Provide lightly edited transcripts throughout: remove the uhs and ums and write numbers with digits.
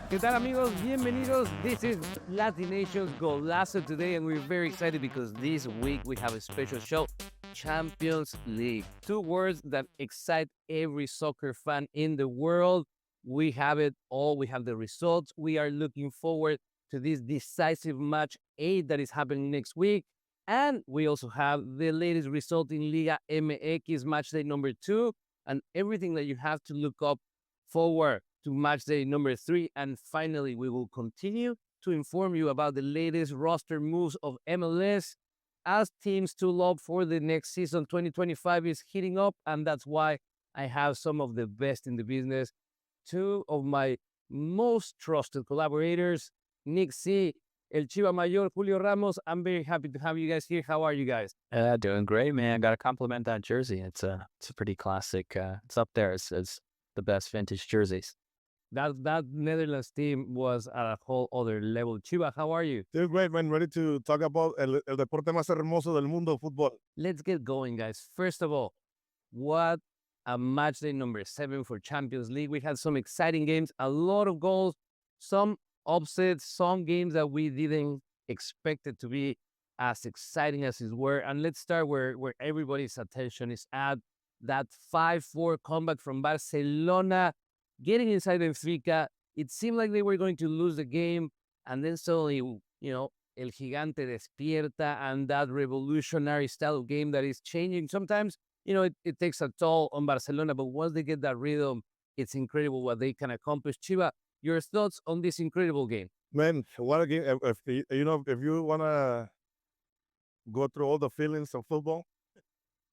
¿Qué tal, amigos? Bienvenidos. This is Latin Nation's Golazo today, and we're very excited because this week we have a special show, Champions League. Two words that excite every soccer fan in the world. We have it all. We have the results. We are looking forward to this decisive match 8 that is happening next week. And we also have the latest result in Liga MX match day number 2 and everything that you have to look up forward to match day number 3. And finally, we will continue to inform you about the latest roster moves of MLS as teams tool up for the next season. 2025 is heating up, and that's why I have some of the best in the business. Two of my most trusted collaborators, Nik Z, El Chiva Mayor, Julio Ramos. I'm very happy to have you guys here. How are you guys? Doing great, man. Got to compliment that jersey. It's a pretty classic. It's up there as the best vintage jerseys. That Netherlands team was at a whole other level. Chiva, how are you? Doing great, man. Ready to talk about el deporte más hermoso del mundo, fútbol. Let's get going, guys. First of all, what a match day number 7 for Champions League. We had some exciting games, a lot of goals, some upsets, some games that we didn't expect it to be as exciting as it were. And let's start where everybody's attention is at. That 5-4 comeback from Barcelona, getting inside Benfica. It seemed like they were going to lose the game. And then suddenly, El Gigante despierta, and that revolutionary style of game that is changing. Sometimes, it takes a toll on Barcelona, but once they get that rhythm, it's incredible what they can accomplish. Chiva, your thoughts on this incredible game? Man, what a game. If you want to go through all the feelings of football,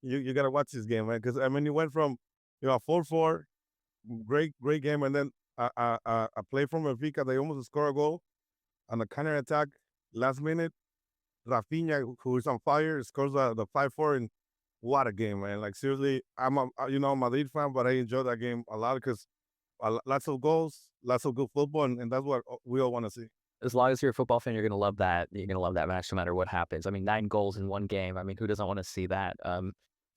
you got to watch this game, man. Because, you went from, 4-4, great game, and then a play from Benfica, they almost score a goal on a counter attack last minute. Rafinha, who is on fire, scores the 5-4, and what a game, man. Like, seriously, I'm a Madrid fan, but I enjoy that game a lot because lots of goals, lots of good football, and that's what we all want to see. As long as you're a football fan, you're gonna love that. You're gonna love that match no matter what happens. I mean, 9 goals in one game. I mean, who doesn't want to see that?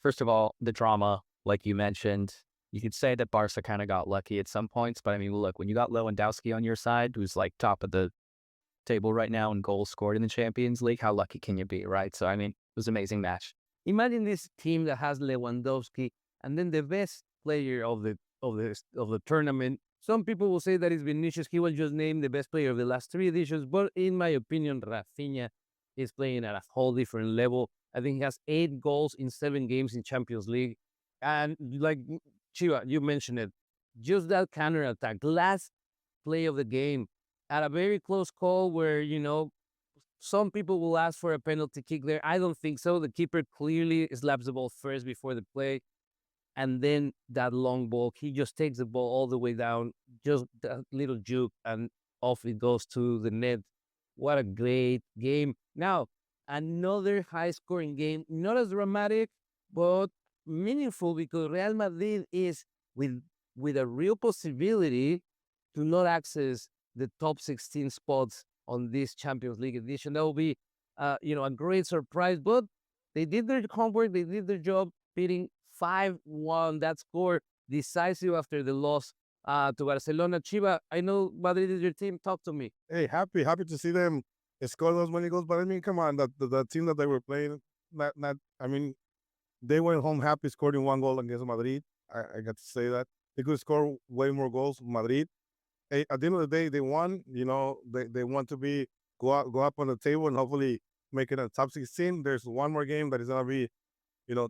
First of all, the drama, like you mentioned, you could say that Barca kind of got lucky at some points, but I mean, look, when you got Lewandowski on your side, who's like top of the table right now in goals scored in the Champions League, how lucky can you be, right? So, I mean, it was an amazing match. Imagine this team that has Lewandowski and then the best player of the tournament. Some people will say that it's Vinicius. He was just named the best player of the last 3 editions, but in my opinion, Rafinha is playing at a whole different level. I think he has 8 goals in 7 games in Champions League. And like Chiva, you mentioned it, just that counter attack, last play of the game, at a very close call where, some people will ask for a penalty kick there. I don't think so. The keeper clearly slaps the ball first before the play. And then that long ball, he just takes the ball all the way down, just that little juke, and off it goes to the net. What a great game. Now, another high-scoring game, not as dramatic, but meaningful because Real Madrid is with a real possibility to not access the top 16 spots on this Champions League edition. That will be, a great surprise. But they did their homework. They did their job, beating 5-1. That score decisive after the loss to Barcelona. Chiva, I know Madrid is your team. Talk to me. Hey, happy to see them score those many goals. But I mean, come on, the team that they were playing, they went home happy, scoring 1 goal against Madrid. I got to say that they could score way more goals. Madrid. Hey, at the end of the day, they won. They want to go up on the table and hopefully make it a top 16. There's one more game that is gonna be,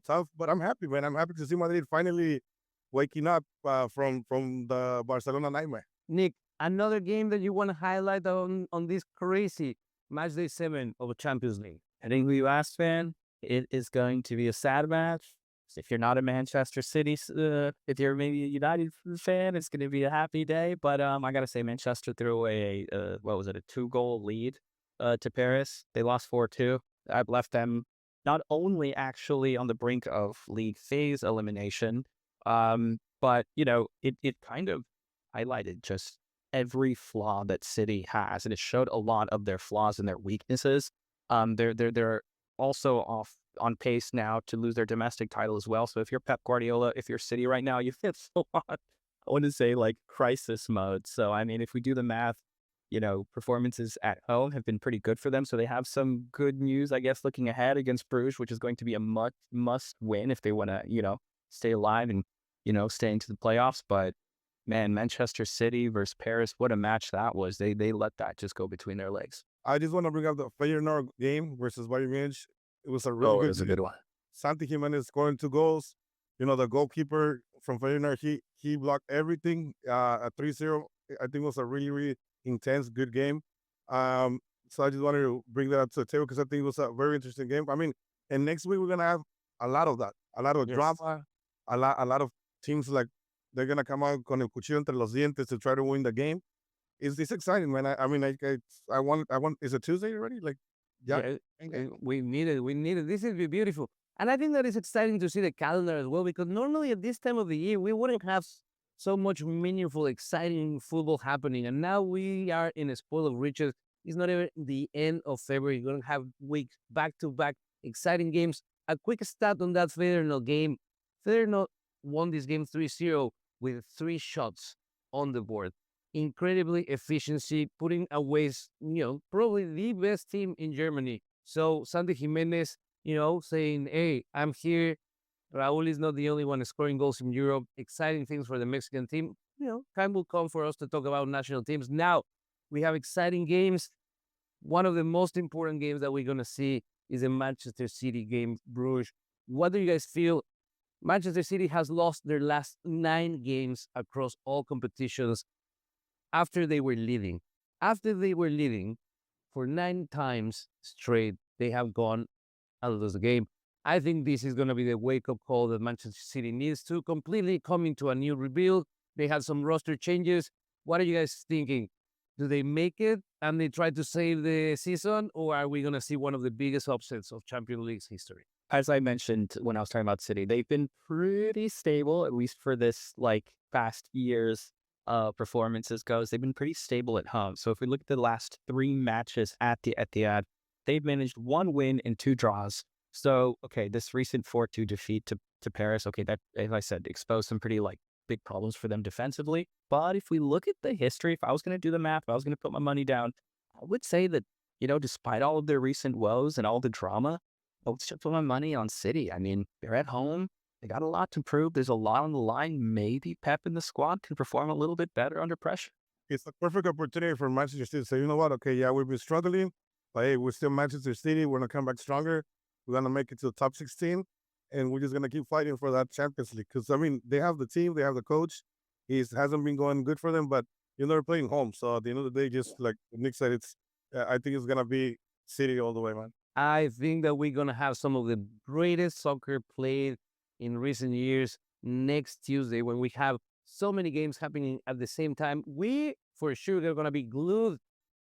tough. But I'm happy, man. I'm happy to see Madrid finally waking up from the Barcelona nightmare. Nik, another game that you want to highlight on this crazy match day 7 of the Champions League? I think the US fan, it is going to be a sad match. If you're not a Manchester City, if you're maybe a United fan, it's going to be a happy day. But I got to say, Manchester threw away a 2-goal lead to Paris. They lost 4-2. I've left them not only actually on the brink of league phase elimination, but, it kind of highlighted just every flaw that City has. And it showed a lot of their flaws and their weaknesses. They're also on pace now to lose their domestic title as well. So if you're Pep Guardiola, if you're City right now, you have a wouldn't say like crisis mode. So, I mean, if we do the math, performances at home have been pretty good for them. So they have some good news, I guess, looking ahead against Bruges, which is going to be a must win if they want to, stay alive and, stay into the playoffs. But man, Manchester City versus Paris, what a match that was. They let that just go between their legs. I just want to bring up the Feyenoord game versus Bayern Munich. It was a really Oh, it good was a good one. Santi Jimenez scoring 2 goals. The goalkeeper from Feyenoord, he blocked everything. A 3-0, I think was a really, really intense, good game. So I just wanted to bring that up to the table because I think it was a very interesting game. I mean, and next week we're going to have a lot of that. A lot of drama, a lot of teams like they're going to come out con el cuchillo entre los dientes to try to win the game. It's exciting, man. I mean, I want. Is it Tuesday already? Like, yeah. We need it. This is beautiful. And I think that it's exciting to see the calendar as well, because normally at this time of the year, we wouldn't have so much meaningful, exciting football happening. And now we are in a spoil of riches. It's not even the end of February. We're going to have weeks back-to-back exciting games. A quick stat on that Feyenoord game. Feyenoord won this game 3-0 with 3 shots on the board. Incredibly efficiency, putting away, probably the best team in Germany. So Santi Jimenez, saying, hey, I'm here. Raul is not the only one scoring goals in Europe. Exciting things for the Mexican team. Time will come for us to talk about national teams. Now, we have exciting games. One of the most important games that we're going to see is the Manchester City game, Bruges. What do you guys feel? Manchester City has lost their last 9 games across all competitions after they were leading. After they were leading for 9 times straight, they have gone out of the game. I think this is going to be the wake-up call that Manchester City needs to completely come into a new rebuild. They had some roster changes. What are you guys thinking? Do they make it and they try to save the season, or are we going to see one of the biggest upsets of Champions League's history? As I mentioned when I was talking about City, they've been pretty stable, at least for this past year's performances goes. They've been pretty stable at home. So if we look at the last 3 matches at the Etihad, they've managed 1 win and 2 draws. So, okay, this recent 4-2 defeat to Paris, okay, that, as I said, exposed some pretty big problems for them defensively. But if we look at the history, if I was going to do the math, if I was going to put my money down, I would say that, despite all of their recent woes and all the drama, I would still put my money on City. I mean, they're at home. They got a lot to prove. There's a lot on the line. Maybe Pep and the squad can perform a little bit better under pressure. It's a perfect opportunity for Manchester City to say, you know what? Okay, yeah, we've been struggling, but hey, we're still Manchester City. We're going to come back stronger. We're going to make it to the top 16, and we're just going to keep fighting for that Champions League. Because, I mean, they have the team, they have the coach. He hasn't been going good for them, but, they're playing home. So at the end of the day, just like Nik said, I think it's going to be City all the way, man. I think that we're going to have some of the greatest soccer played in recent years next Tuesday, when we have so many games happening at the same time. We, for sure, are going to be glued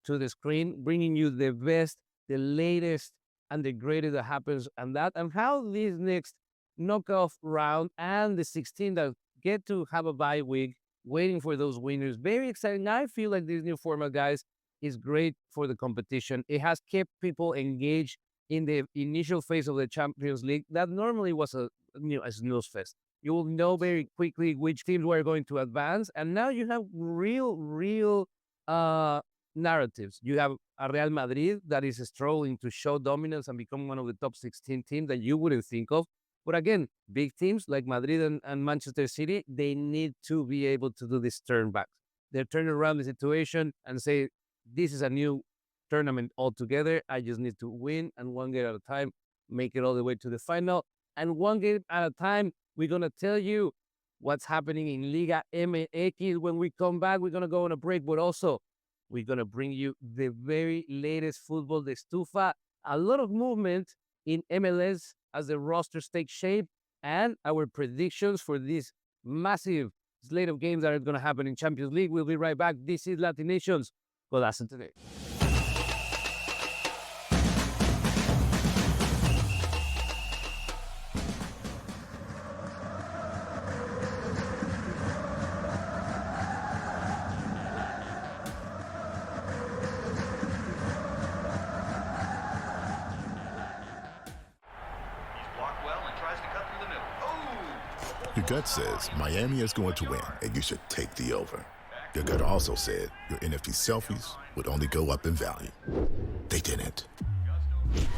to the screen, bringing you the best, the latest, and the greatest that happens, and how this next knockoff round and the 16 that get to have a bye week, waiting for those winners. Very exciting. I feel like this new format, guys, is great for the competition. It has kept people engaged in the initial phase of the Champions League that normally was a snooze fest. You will know very quickly which teams were going to advance, and now you have real narratives. You have a Real Madrid that is struggling to show dominance and become one of the top 16 teams that you wouldn't think of. But again, big teams like Madrid and Manchester City, they need to be able to do this turn back. They turn around the situation and say, this is a new tournament altogether. I just need to win, and 1 game at a time, make it all the way to the final. And 1 game at a time, we're going to tell you what's happening in Liga MX. When we come back, we're going to go on a break, but also we're going to bring you the very latest football, the Stufa, a lot of movement in MLS as the rosters take shape, and our predictions for this massive slate of games that are going to happen in Champions League. We'll be right back. This is Latin Nations. Golazo today. Your gut says Miami is going to win, and you should take the over. Your gut also said your NFT selfies would only go up in value. They didn't.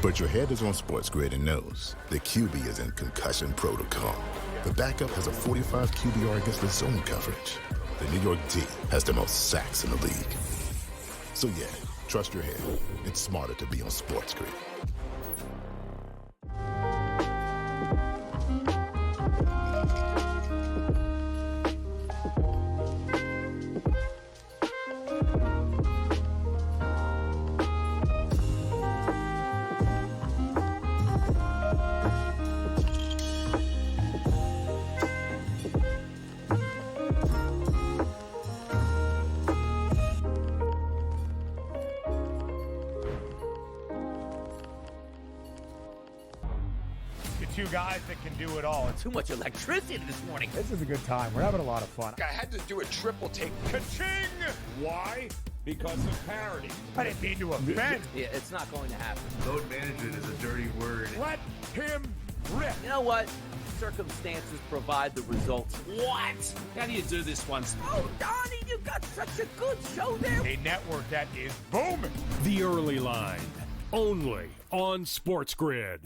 But your head is on SportsGrid and knows the QB is in concussion protocol. The backup has a 45 QBR against the zone coverage. The New York D has the most sacks in the league. So yeah, trust your head. It's smarter to be on SportsGrid. Two guys that can do it all. Too much electricity this morning. This is a good time. We're having a lot of fun. I had to do a triple take. Ka-ching! Why? Because of parity. I didn't mean to offend. Yeah, it's not going to happen. Load management is a dirty word. Let him rip. You know what? Circumstances provide the results. What? How do you do this once? Oh, Donnie, you got such a good show there. A network that is booming. The Early Line, only on SportsGrid.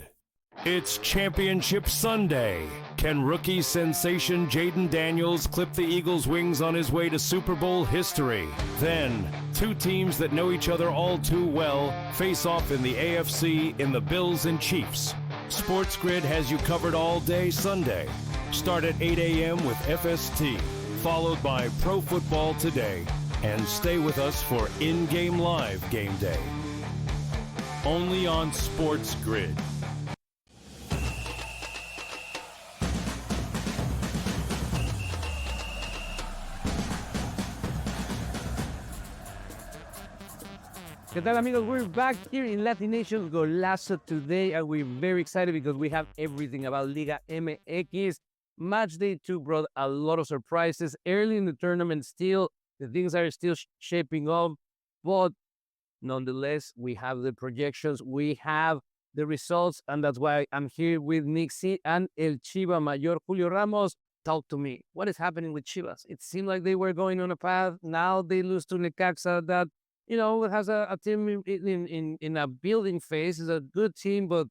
It's Championship Sunday. Can rookie sensation Jaden Daniels clip the Eagles' wings on his way to Super Bowl history? Then, two teams that know each other all too well face off in the AFC in the Bills and Chiefs. SportsGrid has you covered all day Sunday. Start at 8 a.m. with FST, followed by Pro Football Today, and stay with us for in-game live game day. Only on SportsGrid. ¿Qué tal, amigos? We're back here in Latin Nation's Golazo today, and we're very excited because we have everything about Liga MX. Match day 2 brought a lot of surprises. Early in the tournament, the things are still shaping up, but nonetheless, we have the projections, we have the results, and that's why I'm here with Nik Z and El Chiva Mayor, Julio Ramos. Talk to me. What is happening with Chivas? It seemed like they were going on a path. Now they lose to Necaxa that, you know, it has a team in a building phase. It's a good team, but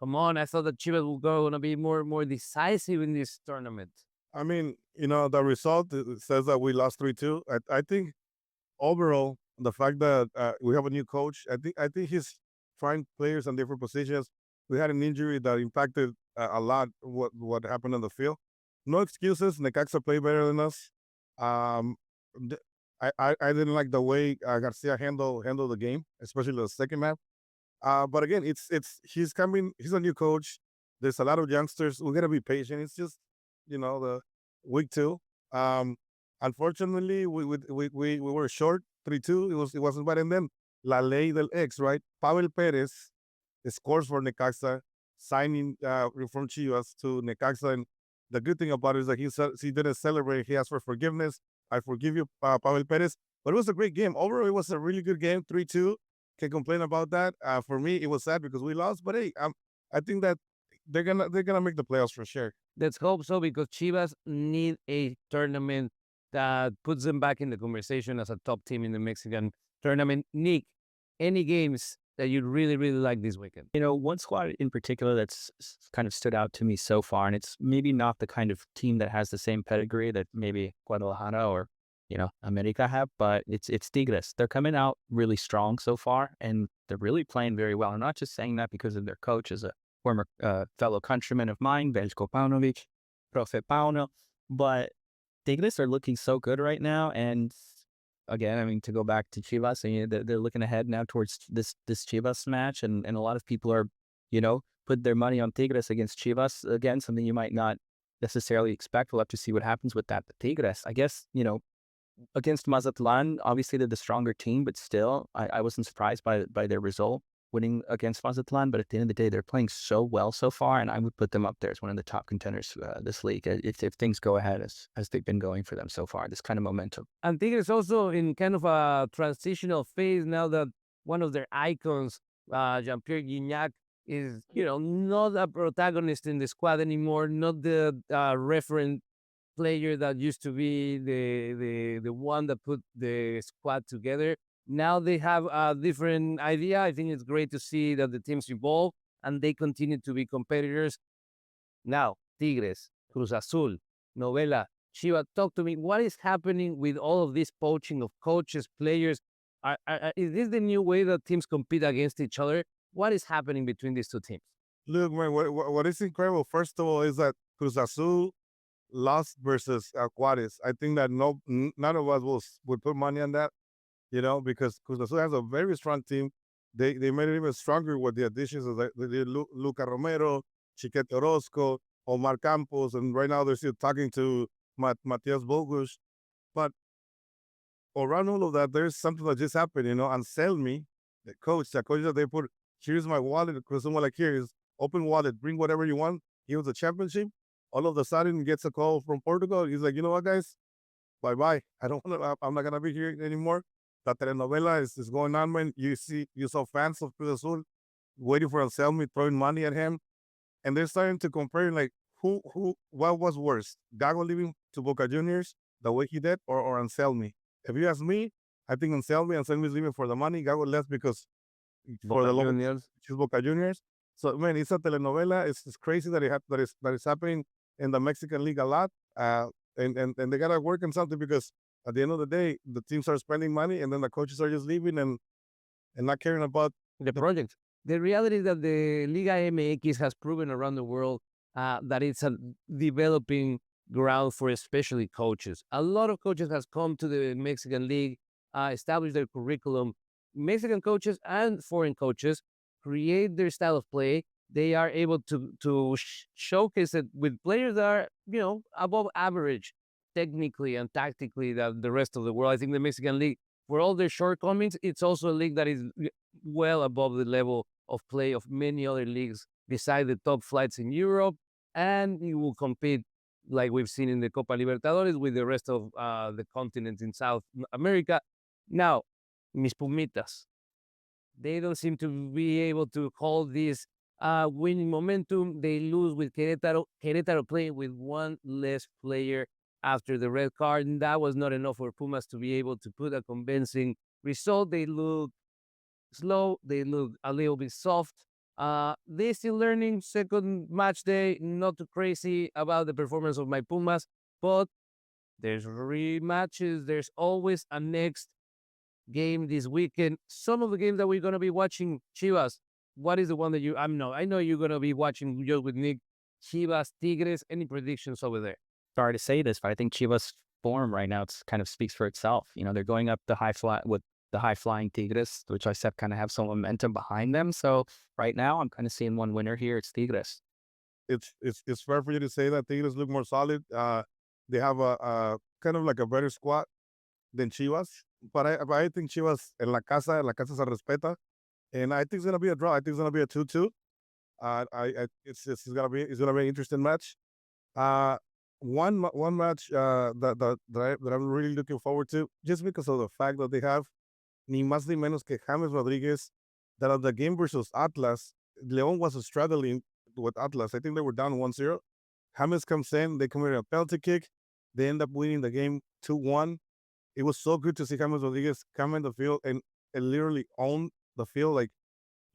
come on, I thought that Chivas will going to be more decisive in this tournament. I mean, you know, the result says that we lost 3-2. I think overall, the fact that we have a new coach, I think he's trying players on different positions. We had an injury that impacted a lot what happened on the field. No excuses. Necaxa played better than us. I didn't like the way Garcia handled the game, especially the second half. But again, he's a new coach. There's a lot of youngsters. We gotta be patient. It's just, you know, the week 2. Unfortunately, we were short 3-2. It wasn't bad. And then La Ley del Ex, right? Pavel Perez scores for Necaxa, signing from Chivas to Necaxa. And the good thing about it is that he didn't celebrate. He asked for forgiveness. I forgive you, Pavel Perez. But it was a great game. Overall, it was a really good game, 3-2. Can't complain about that. For me, it was sad because we lost. But hey, I think that they're gonna make the playoffs for sure. Let's hope so, because Chivas need a tournament that puts them back in the conversation as a top team in the Mexican tournament. Nik, any games that you really, really like this weekend? You know, one squad in particular that's kind of stood out to me so far, and it's maybe not the kind of team that has the same pedigree that maybe Guadalajara or, you know, America have, but it's Tigres. They're coming out really strong so far, and they're really playing very well. I'm not just saying that because of their coach as a former fellow countryman of mine, Veljko Paunovic, Profe Pauno, but Tigres are looking so good right now, and again, I mean, to go back to Chivas, and they're looking ahead now towards this Chivas match, and a lot of people are, you know, put their money on Tigres against Chivas. Again, something you might not necessarily expect. We'll have to see what happens with that. But Tigres, I guess, you know, against Mazatlan, obviously they're the stronger team, but still, I wasn't surprised by their result, winning against Mazatlan. But at the end of the day, they're playing so well so far, and I would put them up there as one of the top contenders this league if things go ahead as they've been going for them so far, this kind of momentum. And Tigres also in kind of a transitional phase now that one of their icons, Jean-Pierre Gignac, is, not a protagonist in the squad anymore, not the referent player that used to be the one that put the squad together. Now they have a different idea. I think it's great to see that the teams evolve and they continue to be competitors. Now, Tigres, Cruz Azul, Novela, Chivas, talk to me. What is happening with all of this poaching of coaches, players? Is this the new way that teams compete against each other? What is happening between these two teams? Look, man, what is incredible, first of all, is that Cruz Azul lost versus Juarez. I think that none of us would put money on that, because Cruz Azul has a very strong team. They made it even stronger with the additions of Luca Romero, Chiquete Orozco, Omar Campos, and right now they're still talking to Matias Bogus. But around all of that, there's something that just happened, Anselmi, the coach that they put, here's my wallet, because someone like, here is open wallet, bring whatever you want. He was a championship. All of a sudden, gets a call from Portugal. He's like, you know what, guys? Bye-bye. I'm not going to be here anymore. La telenovela is going on, man. You saw fans of Cruz Azul waiting for Anselmi, throwing money at him. And they're starting to compare, like, what was worse? Gago leaving to Boca Juniors the way he did, or Anselmi? If you ask me, I think Anselmi is leaving for the money. Gago left because for the long choose Boca Juniors. So, man, it's a telenovela. It's crazy that it's happening in the Mexican League a lot. And they got to work on something, because at the end of the day, the teams are spending money and then the coaches are just leaving and not caring about the project. The reality is that the Liga MX has proven around the world that it's a developing ground for especially coaches. A lot of coaches has come to the Mexican League, established their curriculum. Mexican coaches and foreign coaches create their style of play. They are able to showcase it with players that are, above average technically and tactically than the rest of the world. I think the Mexican League, for all their shortcomings, it's also a league that is well above the level of play of many other leagues beside the top flights in Europe. And you will compete, like we've seen in the Copa Libertadores, with the rest of the continent in South America. Now, mis Pumitas, they don't seem to be able to hold this winning momentum. They lose with Querétaro. Querétaro playing with one less player after the red card, and that was not enough for Pumas to be able to put a convincing result. They look slow. They look a little bit soft. They still learning. Second match day, not too crazy about the performance of my Pumas, but there's rematches. There's always a next game this weekend. Some of the games that we're going to be watching, Chivas, what is the one that I know you're going to be watching just with Nick. Chivas, Tigres, any predictions over there? Sorry to say this, but I think Chivas' form right now kind of speaks for itself. They're going up the high-flying Tigres, which I said kind of have some momentum behind them. So right now, I'm kind of seeing one winner here. It's Tigres. It's fair for you to say that Tigres look more solid. They have a kind of like a better squad than Chivas, but I think Chivas en la casa se respeta, and I think it's gonna be a draw. I think it's gonna be a 2-2. It's gonna be an interesting match. One match that I'm really looking forward to, just because of the fact that they have ni más ni menos que James Rodriguez. That of the game versus Atlas, León was struggling with Atlas. I think they were down 1-0. James comes in, they committed a penalty kick, they end up winning the game 2-1. It was so good to see James Rodriguez come in the field and literally own the field. Like,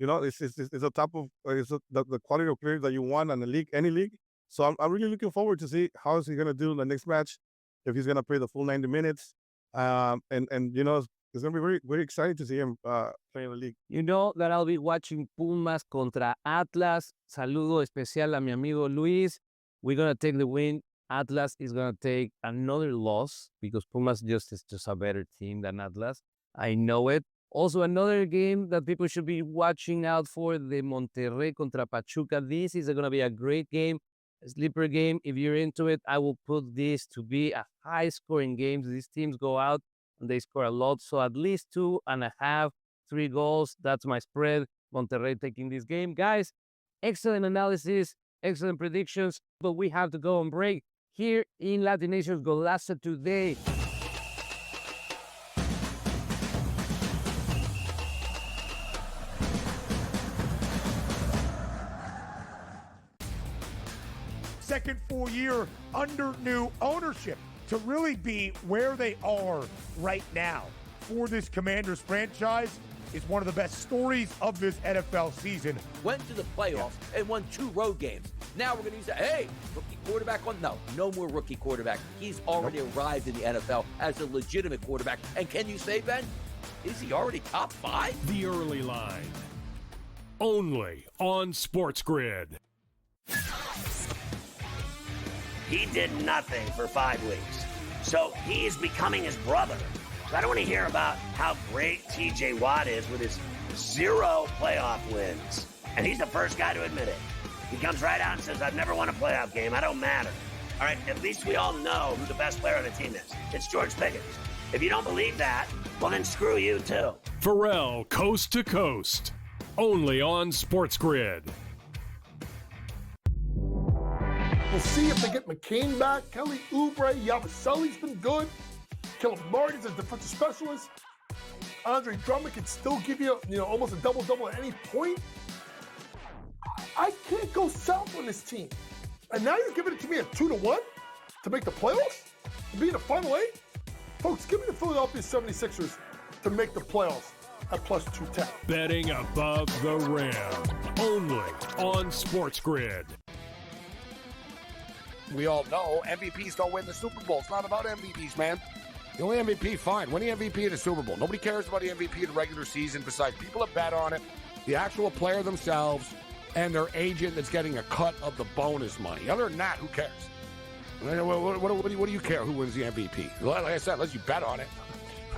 it's a top of the quality of players that you want in the league, any league. So I'm really looking forward to see how is he going to do in the next match, if he's going to play the full 90 minutes. It's going to be very, very exciting to see him play in the league. You know that I'll be watching Pumas contra Atlas. Saludo especial a mi amigo Luis. We're going to take the win. Atlas is going to take another loss because Pumas is just a better team than Atlas. I know it. Also, another game that people should be watching out for, the Monterrey contra Pachuca. This is going to be a great game, a sleeper game. If you're into it, I will put this to be a high-scoring game. These teams go out and they score a lot. So at least 2.5, 3 goals. That's my spread. Monterrey taking this game. Guys, excellent analysis, excellent predictions, but we have to go on break here in Latin Nation's Golazo today. second full year under new ownership to really be where they are right now for this Commanders franchise is one of the best stories of this NFL season. Went to the playoffs and won 2 road games. Now we're going to use that. Hey, rookie quarterback on? No more rookie quarterback. He's already arrived in the NFL as a legitimate quarterback. And can you say, Ben, is he already top 5? The Early Line. Only on SportsGrid. He did nothing for 5 weeks. So he's becoming his brother. So I don't want to hear about how great TJ Watt is with his 0 playoff wins. And he's the first guy to admit it. He comes right out and says, I've never won a playoff game. I don't matter. All right, at least we all know who the best player on the team is. It's George Pickens. If you don't believe that, well, then screw you, too. Pharrell, Coast to Coast. Only on SportsGrid. We'll see if they get McCain back. Kelly Oubre, Yabusele's been good. Caleb Martin's a defensive specialist. Andre Drummond can still give you, almost a double-double at any point. I can't go south on this team. And now you're giving it to me at 2-1 to make the playoffs? To be in the Final 8? Folks, give me the Philadelphia 76ers to make the playoffs at plus 210. Betting above the rim. Only on SportsGrid. We all know MVPs don't win the Super Bowl. It's not about MVPs, man. The only MVP, fine. Win the MVP in the Super Bowl. Nobody cares about the MVP in the regular season besides people that bet on it, the actual player themselves, and their agent that's getting a cut of the bonus money. Other than that, who cares? What do you care who wins the MVP? Like I said, unless you bet on it.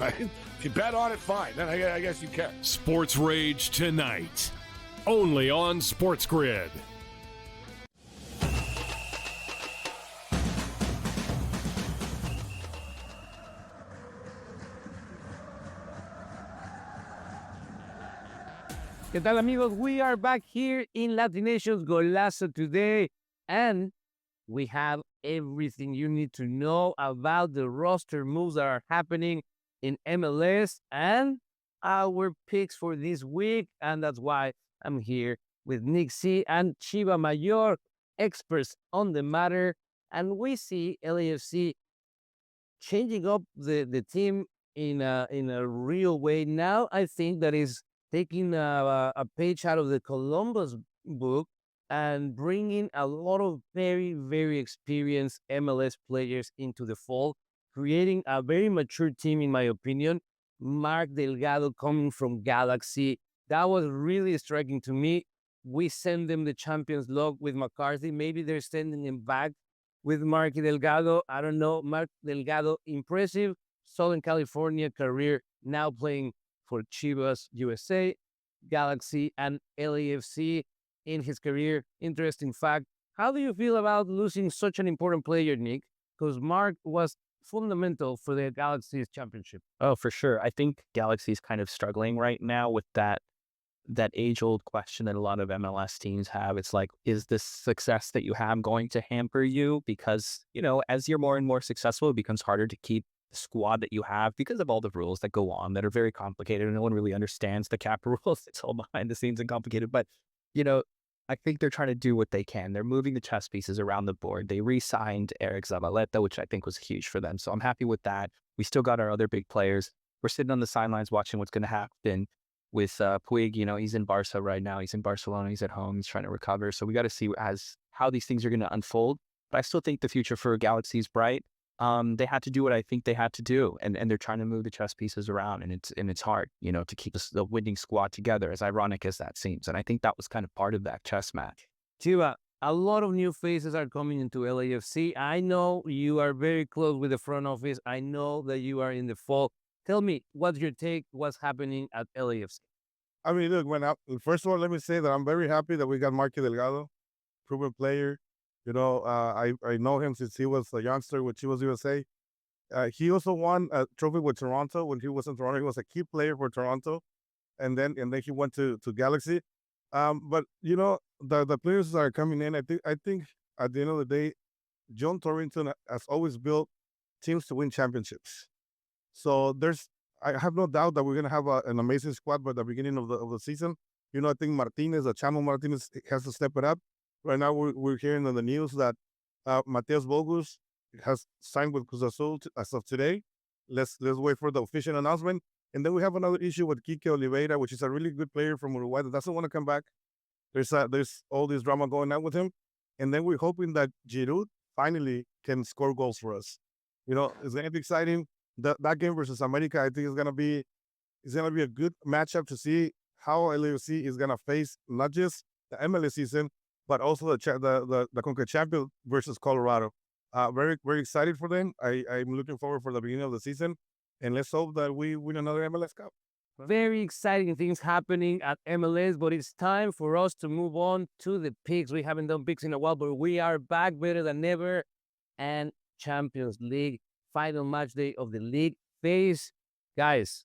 Right? If you bet on it, fine. Then I guess you care. Sports Rage tonight. Only on SportsGrid. ¿Qué tal, amigos? We are back here in Latination's Golazo today, and we have everything you need to know about the roster moves that are happening in MLS and our picks for this week. And that's why I'm here with Nik Z and Chiva Mayor, experts on the matter. And we see LAFC changing up the team in a real way. Now, I think that is taking a page out of the Columbus book and bringing a lot of very, very experienced MLS players into the fold, creating a very mature team, in my opinion. Mark Delgado coming from Galaxy, that was really striking to me. We send them the Champions League with McCarthy. Maybe they're sending him back with Mark Delgado. I don't know. Mark Delgado, impressive Southern California career, now playing for Chivas USA, Galaxy, and LAFC in his career. Interesting fact. How do you feel about losing such an important player, Nick? Because Mark was fundamental for the Galaxy's championship. Oh, for sure. I think Galaxy's kind of struggling right now with that age-old question that a lot of MLS teams have. It's like, is this success that you have going to hamper you? Because, as you're more and more successful, it becomes harder to keep squad that you have because of all the rules that go on that are very complicated and no one really understands the cap rules. It's all behind the scenes and complicated. But, I think they're trying to do what they can. They're moving the chess pieces around the board. They re-signed Eric Zabaleta, which I think was huge for them. So I'm happy with that. We still got our other big players. We're sitting on the sidelines watching what's going to happen with Puig. He's in Barca right now. He's in Barcelona. He's at home. He's trying to recover. So we got to see how these things are going to unfold. But I still think the future for Galaxy is bright. They had to do what I think they had to do, and they're trying to move the chess pieces around, and it's hard, to keep the winning squad together, as ironic as that seems. And I think that was kind of part of that chess match. Chiva, a lot of new faces are coming into LAFC. I know you are very close with the front office. I know that you are in the fall. Tell me, what's your take? What's happening at LAFC? I mean, look, first of all, let me say that I'm very happy that we got Marky Delgado, proven player. I know him since he was a youngster with Chivas USA. He also won a trophy with Toronto when he was in Toronto. He was a key player for Toronto, and then he went to Galaxy. But the players that are coming in, I think at the end of the day, John Torrington has always built teams to win championships. So I have no doubt that we're gonna have an amazing squad by the beginning of the season. I think Chamo Martinez has to step it up. Right now, we're hearing on the news that Mateus Bogus has signed with Cruz Azul as of today. Let's wait for the official announcement. And then we have another issue with Kike Oliveira, which is a really good player from Uruguay that doesn't want to come back. There's all this drama going on with him. And then we're hoping that Giroud finally can score goals for us. You know, it's going to be exciting. That game versus America, I think, is going to be a good matchup to see how LAFC is going to face not just the MLS season, but also the CONCACAF champion versus Colorado. Very, very excited for them. I'm looking forward for the beginning of the season. And let's hope that we win another MLS Cup. Very exciting things happening at MLS, but it's time for us to move on to the picks. We haven't done picks in a while, but we are back better than ever. And Champions League, final match day of the league phase. Guys,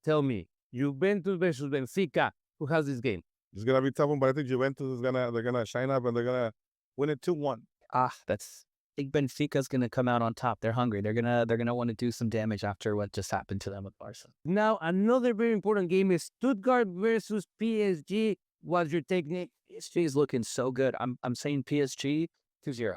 tell me, Juventus versus Benfica, who has this game? It's gonna be tough one, but I think Juventus is they're gonna shine up and they're gonna win it 2-1. I think Benfica's gonna come out on top. They're hungry. They're gonna want to do some damage after what just happened to them with Barca. Now, another very important game is Stuttgart versus PSG. What's your take, Nick? PSG is looking so good. I'm saying PSG 2-0.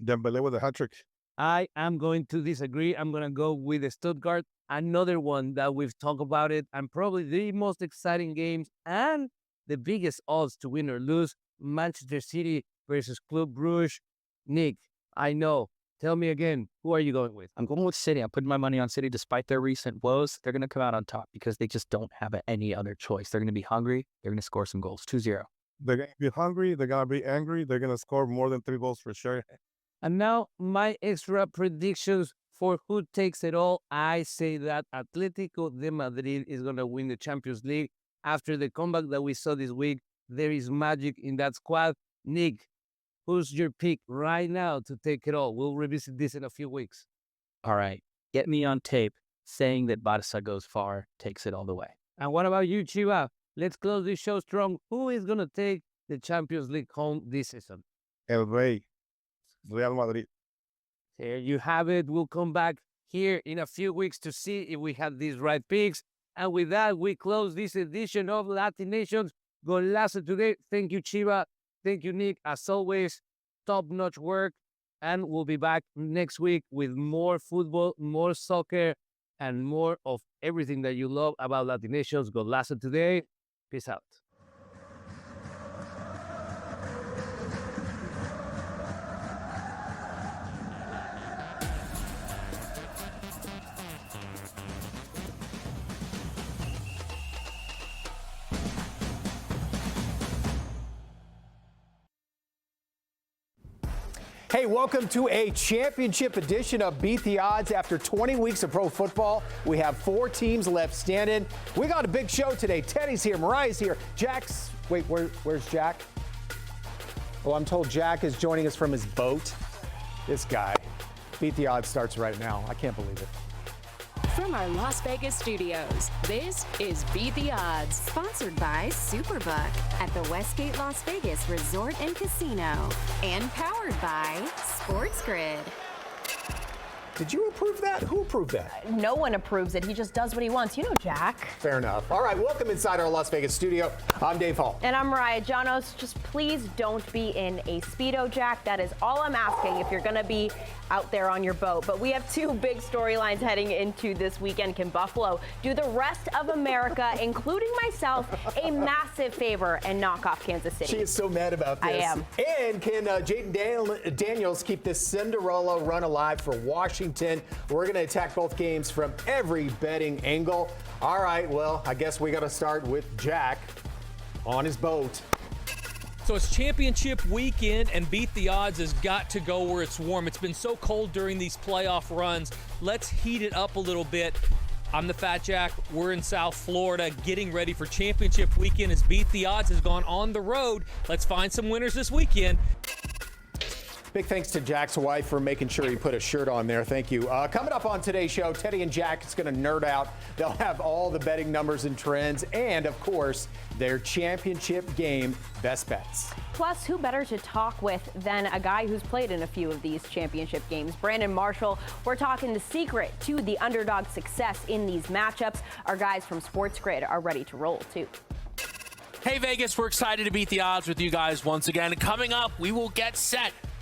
Dembele with a hat-trick. I am going to disagree. I'm going to go with Stuttgart. Another one that we've talked about it, and probably the most exciting games and the biggest odds to win or lose, Manchester City versus Club Brugge. Nick, I know. Tell me again, who are you going with? I'm going with City. I'm putting my money on City despite their recent woes. They're going to come out on top because they just don't have any other choice. They're going to be hungry. They're going to score some goals. 2-0. They're going to be hungry. They're going to be angry. They're going to score more than 3 goals for sure. And now my extra predictions for who takes it all. I say that Atletico de Madrid is going to win the Champions League. After the comeback that we saw this week, there is magic in that squad. Nick, who's your pick right now to take it all? We'll revisit this in a few weeks. All right. Get me on tape saying that Barca goes far, takes it all the way. And what about you, Chiva? Let's close this show strong. Who is going to take the Champions League home this season? El Rey, Real Madrid. There you have it. We'll come back here in a few weeks to see if we had these right picks. And with that, we close this edition of Latin Nations Golazo today. Thank you, Chiva. Thank you, Nick. As always, top-notch work. And we'll be back next week with more football, more soccer, and more of everything that you love about Latin Nations Golazo today. Peace out. Hey, welcome to a championship edition of Beat the Odds. After 20 weeks of pro football, we have 4 teams left standing. We got a big show today. Teddy's here, Mariah's here, Jack's, wait, where's Jack? Oh, I'm told Jack is joining us from his boat. This guy. Beat the Odds starts right now. I can't believe it. From our Las Vegas studios, this is Beat the Odds, sponsored by Superbook at the Westgate Las Vegas Resort and Casino, and powered by SportsGrid. Did you approve that? Who approved that? No one approves it. He just does what he wants. You know, Jack. Fair enough. All right, welcome inside our Las Vegas studio. I'm Dave Hall. And I'm Mariah Janos. Just please don't be in a Speedo, Jack. That is all I'm asking if you're going to be out there on your boat. But we have 2 big storylines heading into this weekend. Can Buffalo do the rest of America, including myself, a massive favor and knock off Kansas City? She is so mad about this. I am. And can Jaden Daniels keep this Cinderella run alive for Washington? We're going to attack both games from every betting angle. All right, well, I guess we got to start with Jack on his boat. So it's championship weekend, and Beat the Odds has got to go where it's warm. It's been so cold during these playoff runs. Let's heat it up a little bit. I'm the Fat Jack. We're in South Florida getting ready for championship weekend as Beat the Odds has gone on the road. Let's find some winners this weekend. Big thanks to Jack's wife for making sure he put a shirt on there. Thank you. Coming up on today's show, Teddy and Jack is going to nerd out. They'll have all the betting numbers and trends and, of course, their championship game best bets. Plus, who better to talk with than a guy who's played in a few of these championship games? Brandon Marshall. We're talking the secret to the underdog success in these matchups. Our guys from SportsGrid are ready to roll, too. Hey, Vegas, we're excited to beat the odds with you guys once again. Coming up, we will get set